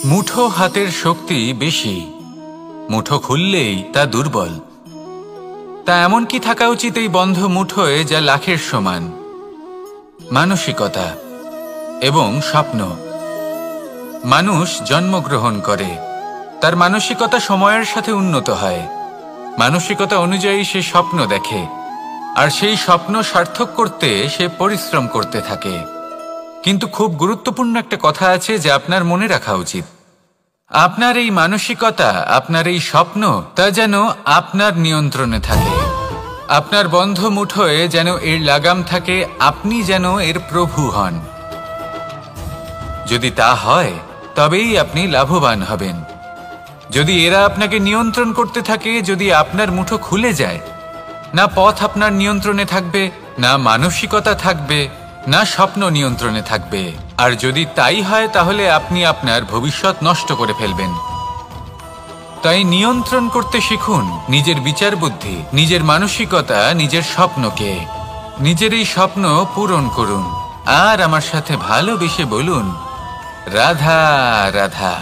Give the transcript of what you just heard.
মুঠো হাতের শক্তি বেশি, মুঠো খুললেই তা দুর্বল। তা এমন কি থাকা উচিত এই বন্ধ মুঠোয় যা লাখের সমান? মানসিকতা এবং স্বপ্ন। মানুষ জন্মগ্রহণ করে, তার মানসিকতা সময়ের সাথে উন্নত হয়। মানসিকতা অনুযায়ী সে স্বপ্ন দেখে, আর সেই স্বপ্ন সার্থক করতে সে পরিশ্রম করতে থাকে। কিন্তু খুব গুরুত্বপূর্ণ একটা কথা আছে যা আপনার মনে রাখা উচিত। আপনার এই মানসিকতা, আপনার এই স্বপ্ন, তা যেন আপনার নিয়ন্ত্রণে থাকে। আপনার বন্ধ মুঠোয় যেন এর লাগাম থাকে, আপনি যেন এর প্রভু হন। যদি তা হয় তবেই আপনি লাভবান হবেন। যদি এরা আপনাকে নিয়ন্ত্রণ করতে থাকে, যদি আপনার মুঠো খুলে যায়, না পথ আপনার নিয়ন্ত্রণে থাকবে, না মানসিকতা থাকবে, না স্বপ্ন নিয়ন্ত্রণে থাকবে। আর যদি তাই হয় তাহলে আপনি আপনার ভবিষ্যৎ নষ্ট করে ফেলবেন। তাই নিয়ন্ত্রণ করতে শিখুন নিজের বিচার বুদ্ধি, নিজের মানসিকতা, নিজের স্বপ্নকে। নিজের এই স্বপ্ন পূরণ করুন আর আমার সাথে ভালোবেসে বলুন, রাধা রাধা।